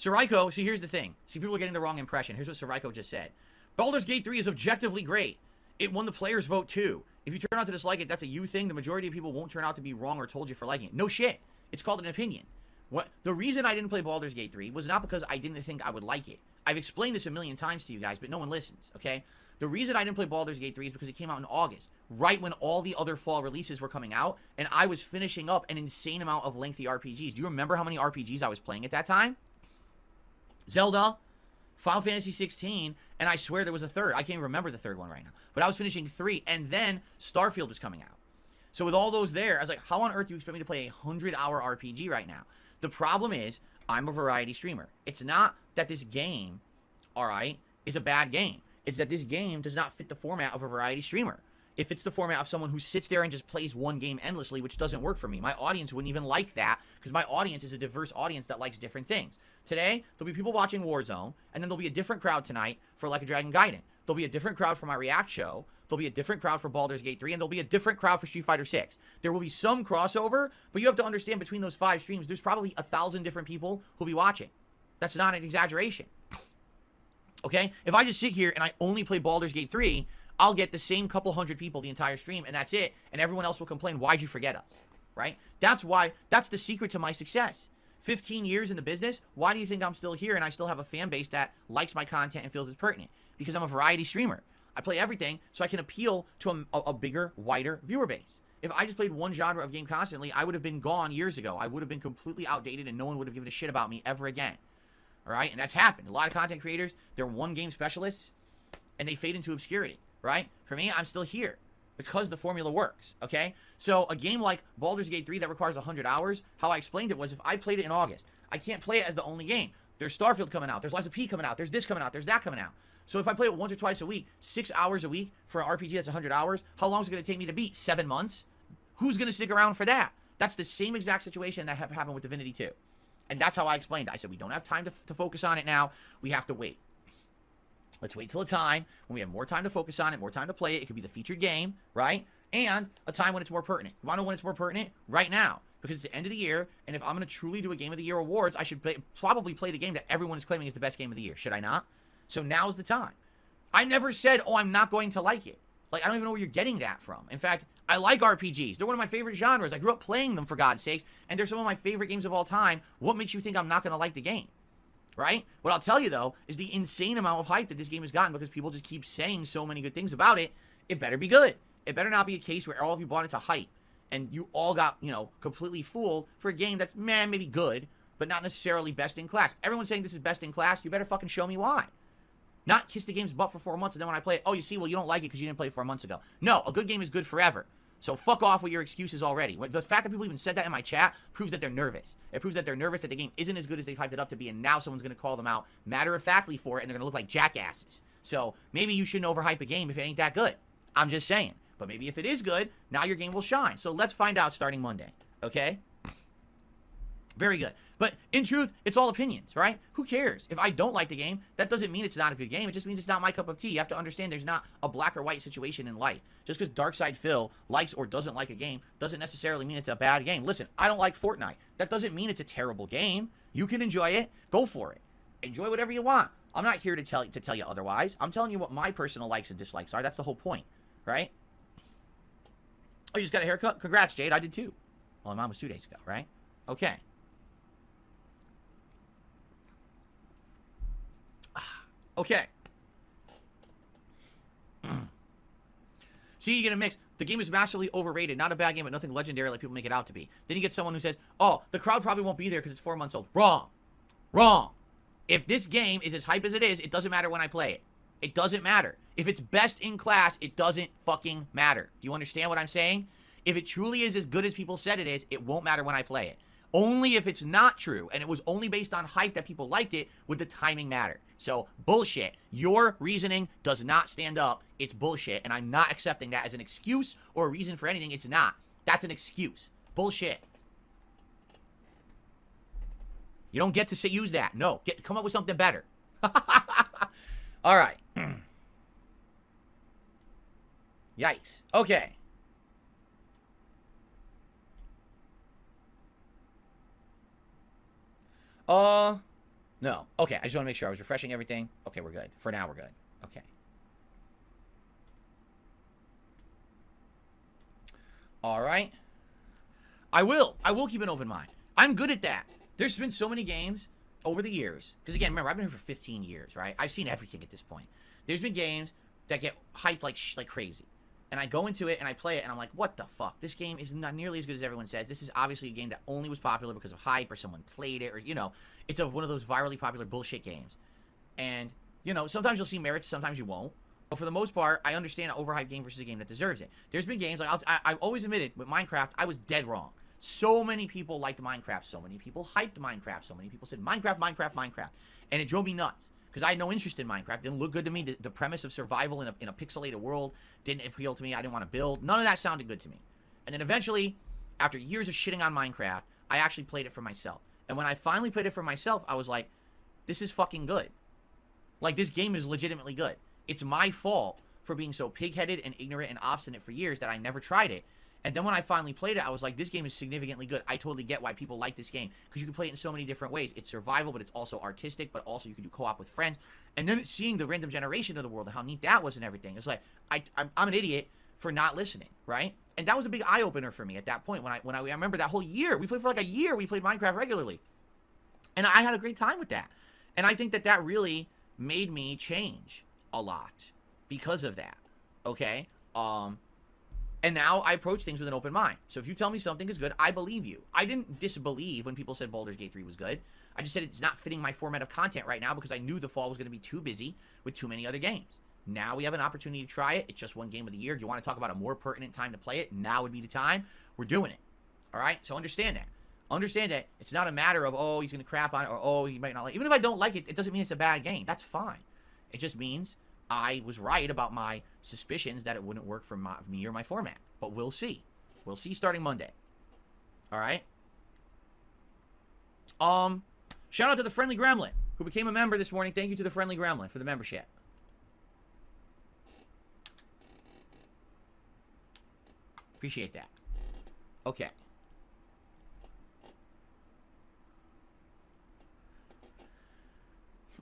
Saraiko, see, here's the thing. See, people are getting the wrong impression. Here's what Saraiko just said. Baldur's Gate 3 is objectively great. It won the players' vote, too. If you turn out to dislike it, that's a you thing. The majority of people won't turn out to be wrong or told you for liking it. No shit. It's called an opinion. The reason I didn't play Baldur's Gate 3 was not because I didn't think I would like it. I've explained this a million times to you guys, but no one listens, okay? The reason I didn't play Baldur's Gate 3 is because it came out in August, right when all the other fall releases were coming out, and I was finishing up an insane amount of lengthy RPGs. Do you remember how many RPGs I was playing at that time? Zelda, Final Fantasy 16, and I swear there was a third. I can't even remember the third one right now. But I was finishing 3, and then Starfield was coming out. So with all those there, I was like, how on earth do you expect me to play a 100-hour RPG right now? The problem is, I'm a variety streamer. It's not that this game, all right, is a bad game. It's that this game does not fit the format of a variety streamer. It fits the format of someone who sits there and just plays one game endlessly, which doesn't work for me. My audience wouldn't even like that, because my audience is a diverse audience that likes different things. Today, there'll be people watching Warzone, and then there'll be a different crowd tonight for Like a Dragon Gaiden. There'll be a different crowd for my React show. There'll be a different crowd for Baldur's Gate 3, and there'll be a different crowd for Street Fighter 6. There will be some crossover, but you have to understand between those 5 streams, there's probably 1,000 different people who'll be watching. That's not an exaggeration. Okay? If I just sit here and I only play Baldur's Gate 3, I'll get the same couple hundred people the entire stream, and that's it, and everyone else will complain, why'd you forget us? Right? That's the secret to my success. 15 years in the business, why do you think I'm still here and I still have a fan base that likes my content and feels it's pertinent? Because I'm a variety streamer. I play everything so I can appeal to a bigger, wider viewer base. If I just played one genre of game constantly, I would have been gone years ago. I would have been completely outdated and no one would have given a shit about me ever again. All right? And that's happened. A lot of content creators, they're one game specialists and they fade into obscurity, right? For me, I'm still here because the formula works, okay? So a game like Baldur's Gate 3 that requires 100 hours, how I explained it was if I played it in August, I can't play it as the only game. There's Starfield coming out. There's Lies of P coming out. There's this coming out. There's that coming out. So if I play it once or twice a week, 6 hours a week for an RPG that's 100 hours, how long is it going to take me to beat? 7 months? Who's going to stick around for that? That's the same exact situation that happened with Divinity 2. And that's how I explained it. I said, we don't have time to focus on it now. We have to wait. Let's wait till a time when we have more time to focus on it, more time to play it. It could be the featured game, right? And a time when it's more pertinent. You want to know when it's more pertinent? Right now. Because it's the end of the year, and if I'm going to truly do a Game of the Year awards, I should probably play the game that everyone is claiming is the best game of the year. Should I not? So now's the time. I never said, oh, I'm not going to like it. Like, I don't even know where you're getting that from. In fact, I like RPGs. They're one of my favorite genres. I grew up playing them, for God's sakes, and they're some of my favorite games of all time. What makes you think I'm not going to like the game? Right? What I'll tell you, though, is the insane amount of hype that this game has gotten because people just keep saying so many good things about it. It better be good. It better not be a case where all of you bought into hype and you all got, you know, completely fooled for a game that's, man, maybe good, but not necessarily best in class. Everyone's saying this is best in class. You better fucking show me why. Not kiss the game's butt for 4 months and then when I play it, oh, you see, well, you don't like it because you didn't play it 4 months ago. No, a good game is good forever. So fuck off with your excuses already. The fact that people even said that in my chat proves that they're nervous. It proves that they're nervous that the game isn't as good as they've hyped it up to be, and now someone's going to call them out matter-of-factly for it, and they're going to look like jackasses. So maybe you shouldn't overhype a game if it ain't that good. I'm just saying. But maybe if it is good, now your game will shine. So let's find out starting Monday. Okay? Very good. But in truth, it's all opinions, right? Who cares? If I don't like the game, that doesn't mean it's not a good game. It just means it's not my cup of tea. You have to understand there's not a black or white situation in life. Just because Darkside Phil likes or doesn't like a game doesn't necessarily mean it's a bad game. Listen, I don't like Fortnite. That doesn't mean it's a terrible game. You can enjoy it. Go for it. Enjoy whatever you want. I'm not here to tell you otherwise. I'm telling you what my personal likes and dislikes are. That's the whole point, right? Oh, you just got a haircut? Congrats, Jade. I did too. Well, mine was 2 days ago, right? Okay. Okay. See, you get a mix. The game is massively overrated. Not a bad game, but nothing legendary like people make it out to be. Then you get someone who says, oh, the crowd probably won't be there because it's 4 months old. Wrong. Wrong. If this game is as hype as it is, it doesn't matter when I play it. It doesn't matter. If it's best in class, it doesn't fucking matter. Do you understand what I'm saying? If it truly is as good as people said it is, it won't matter when I play it. Only if it's not true, and it was only based on hype that people liked it, would the timing matter. So, bullshit. Your reasoning does not stand up. It's bullshit, and I'm not accepting that as an excuse or a reason for anything. It's not. That's an excuse. Bullshit. You don't get to use that. No. Come up with something better. All right. Yikes. Okay. No. Okay, I just want to make sure I was refreshing everything. Okay, we're good. For now, we're good. Okay. All right. I will keep an open mind. I'm good at that. There's been so many games over the years. Because again, remember, I've been here for 15 years, right? I've seen everything at this point. There's been games that get hyped like crazy. And I go into it and I play it and I'm like, what the fuck? This game is not nearly as good as everyone says. This is obviously a game that only was popular because of hype or someone played it or, you know, it's one of those virally popular bullshit games. And, you know, sometimes you'll see merits, sometimes you won't. But for the most part, I understand an overhyped game versus a game that deserves it. There's been games, like I've always admitted, with Minecraft, I was dead wrong. So many people liked Minecraft. So many people hyped Minecraft. So many people said Minecraft, Minecraft, Minecraft. And it drove me nuts. Because I had no interest in Minecraft. It didn't look good to me. The premise of survival in a pixelated world didn't appeal to me. I didn't want to build. None of that sounded good to me. And then eventually, after years of shitting on Minecraft, I actually played it for myself. And when I finally played it for myself, I was like, this is fucking good. Like, this game is legitimately good. It's my fault for being so pig-headed and ignorant and obstinate for years that I never tried it. And then when I finally played it, I was like, this game is significantly good. I totally get why people like this game. Because you can play it in so many different ways. It's survival, but it's also artistic. But also you can do co-op with friends. And then seeing the random generation of the world and how neat that was and everything. It's like, I'm an idiot for not listening, right? And that was a big eye-opener for me at that point. When I remember that whole year. We played for like a year. We played Minecraft regularly. And I had a great time with that. And I think that that really made me change a lot because of that. Okay? And now I approach things with an open mind. So if you tell me something is good, I believe you. I didn't disbelieve when people said Baldur's Gate 3 was good. I just said it's not fitting my format of content right now because I knew the fall was going to be too busy with too many other games. Now we have an opportunity to try it. It's just one game of the year. If you want to talk about a more pertinent time to play it, now would be the time. We're doing it. All right? So understand that. Understand that it's not a matter of, oh, he's going to crap on it or, oh, he might not like it. Even if I don't like it, it doesn't mean it's a bad game. That's fine. It just means I was right about my suspicions that it wouldn't work for me or my format. But we'll see. We'll see starting Monday. All right? Shout out to the Friendly Gremlin, who became a member this morning. Thank you to the Friendly Gremlin for the membership. Appreciate that. Okay.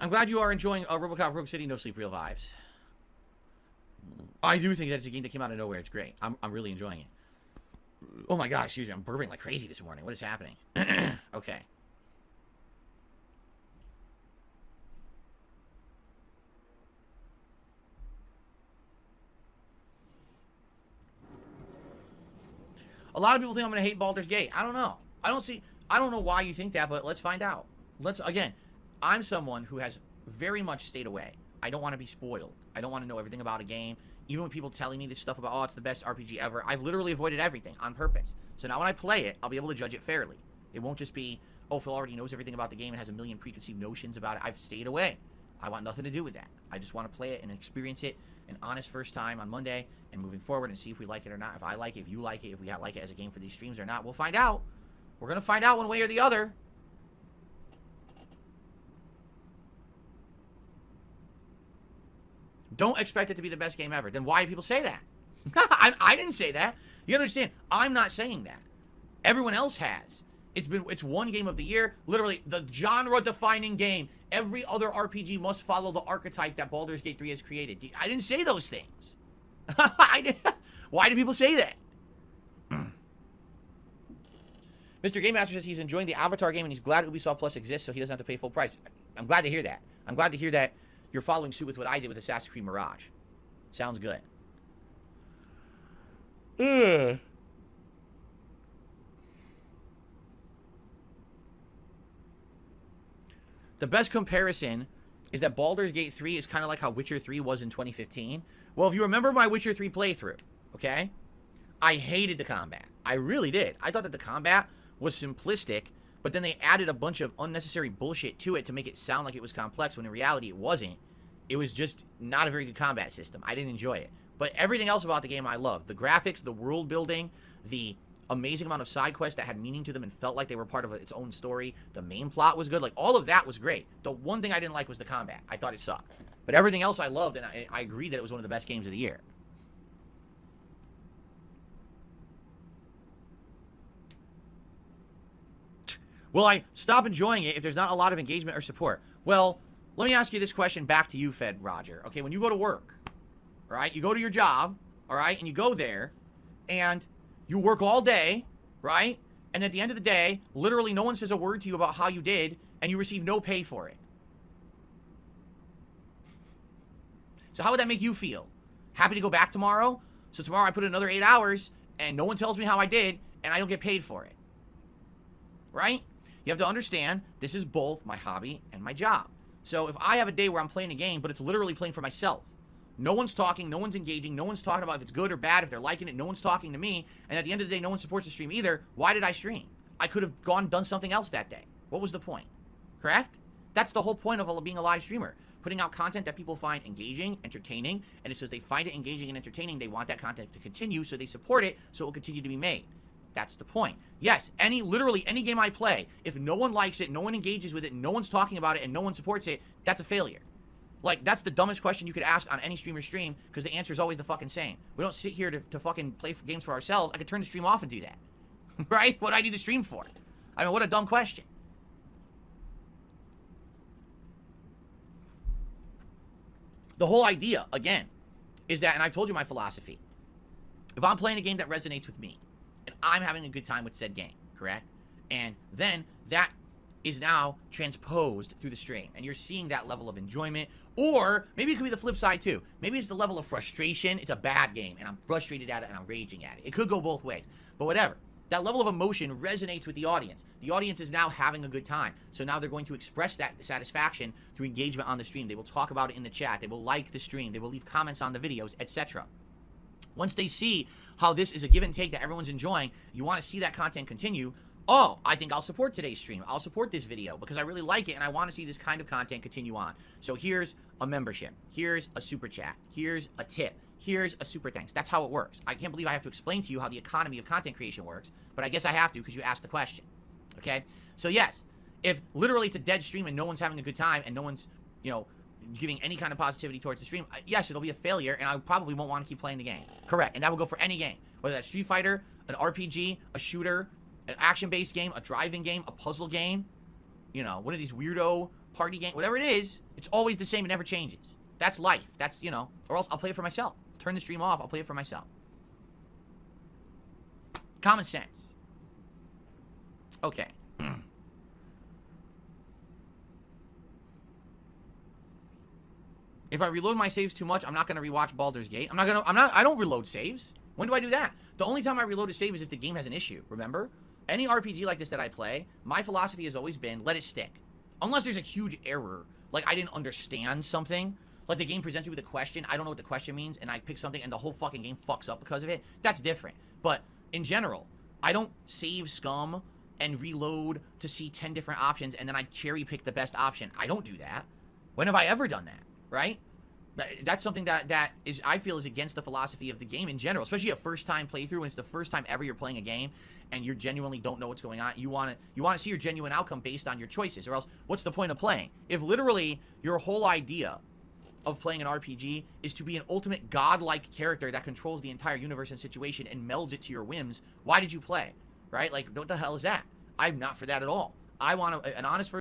I'm glad you are enjoying RoboCop Rogue City No Sleep Real vibes. I do think that it's a game that came out of nowhere. It's great. I'm really enjoying it. Oh my god, excuse me. I'm burping like crazy this morning. What is happening? Okay. A lot of people think I'm going to hate Baldur's Gate. I don't know. I don't know why you think that, but let's find out. Again, I'm someone who has very much stayed away. I don't want to be spoiled. I don't want to know everything about a game. Even when people telling me this stuff about, oh, it's the best RPG ever, I've literally avoided everything on purpose. So now when I play it, I'll be able to judge it fairly. It won't just be, oh, Phil already knows everything about the game and has a million preconceived notions about it. I've stayed away. I want nothing to do with that. I just want to play it and experience it an honest first time on Monday and moving forward and see if we like it or not. If I like it, if you like it, if we like it as a game for these streams or not, we'll find out. We're going to find out one way or the other. Don't expect it to be the best game ever. Then why do people say that? I didn't say that. You understand? I'm not saying that. Everyone else has. It's one game of the year. Literally, the genre-defining game. Every other RPG must follow the archetype that Baldur's Gate 3 has created. I didn't say those things. Why do people say that? Mr. Game Master says he's enjoying the Avatar game and he's glad Ubisoft Plus exists so he doesn't have to pay full price. I'm glad to hear that. I'm glad to hear that you're following suit with what I did with Assassin's Creed Mirage. Sounds good. The best comparison is that Baldur's Gate 3 is kind of like how Witcher 3 was in 2015. Well, if you remember my Witcher 3 playthrough, okay? I hated the combat. I really did. I thought that the combat was simplistic, but then they added a bunch of unnecessary bullshit to it to make it sound like it was complex, when in reality it wasn't. It was just not a very good combat system. I didn't enjoy it. But everything else about the game I loved. The graphics, the world building, the amazing amount of side quests that had meaning to them and felt like they were part of its own story. The main plot was good. Like, all of that was great. The one thing I didn't like was the combat. I thought it sucked. But everything else I loved, and I agree that it was one of the best games of the year. Will I stop enjoying it if there's not a lot of engagement or support? Well, let me ask you this question back to you, Fed Roger. Okay, when you go to work, all right, you go to your job, all right, and you go there, and you work all day, right? And at the end of the day, literally no one says a word to you about how you did, and you receive no pay for it. So how would that make you feel? Happy to go back tomorrow? So tomorrow I put in another 8 hours, and no one tells me how I did, and I don't get paid for it. Right? You have to understand, this is both my hobby and my job. So if I have a day where I'm playing a game, but it's literally playing for myself, no one's talking, no one's engaging, no one's talking about if it's good or bad, if they're liking it, no one's talking to me, and at the end of the day, no one supports the stream either, why did I stream? I could have done something else that day. What was the point? Correct? That's the whole point of being a live streamer. Putting out content that people find engaging, entertaining, and it says they find it engaging and entertaining, they want that content to continue, so they support it, so it will continue to be made. That's the point. Yes, literally any game I play, if no one likes it, no one engages with it, no one's talking about it, and no one supports it, that's a failure. Like, that's the dumbest question you could ask on any streamer's stream, because the answer is always the fucking same. We don't sit here to fucking play games for ourselves. I could turn the stream off and do that. Right? What do I need the stream for? I mean, what a dumb question. The whole idea, again, is that, and I've told you my philosophy, if I'm playing a game that resonates with me, and I'm having a good time with said game, correct? And then that is now transposed through the stream, and you're seeing that level of enjoyment, or maybe it could be the flip side too. Maybe it's the level of frustration. It's a bad game, and I'm frustrated at it, and I'm raging at it. It could go both ways, but whatever. That level of emotion resonates with the audience. The audience is now having a good time. So now they're going to express that satisfaction through engagement on the stream. They will talk about it in the chat. They will like the stream. They will leave comments on the videos, etc. Once they see how this is a give and take that everyone's enjoying, you want to see that content continue. Oh, I think I'll support today's stream. I'll support this video because I really like it and I want to see this kind of content continue on. So here's a membership. Here's a super chat. Here's a tip. Here's a super thanks. That's how it works. I can't believe I have to explain to you how the economy of content creation works, but I guess I have to because you asked the question. Okay? So yes, if literally it's a dead stream and no one's having a good time and no one's, giving any kind of positivity towards the stream, yes, it'll be a failure and I probably won't want to keep playing the game. Correct. And that will go for any game, whether that's Street Fighter, an RPG, a shooter, an action-based game, a driving game, a puzzle game, one of these weirdo party games, whatever it is, it's always the same. It never changes. That's life. That's, or else I'll play it for myself. Turn the stream off. I'll play it for myself. Common sense. Okay. If I reload my saves too much, I'm not going to rewatch Baldur's Gate. I don't reload saves. When do I do that? The only time I reload a save is if the game has an issue, remember? Any RPG like this that I play, my philosophy has always been, let it stick. Unless there's a huge error, like I didn't understand something, like the game presents me with a question, I don't know what the question means, and I pick something and the whole fucking game fucks up because of it, that's different. But in general, I don't save scum and reload to see 10 different options and then I cherry pick the best option. I don't do that. When have I ever done that, right? That's something that is, I feel, is against the philosophy of the game in general, especially a first-time playthrough when it's the first time ever you're playing a game and you genuinely don't know what's going on. You want to see your genuine outcome based on your choices, or else what's the point of playing? If literally your whole idea of playing an RPG is to be an ultimate godlike character that controls the entire universe and situation and melds it to your whims, why did you play? Right? Like, what the hell is that? I'm not for that at all. I want an honest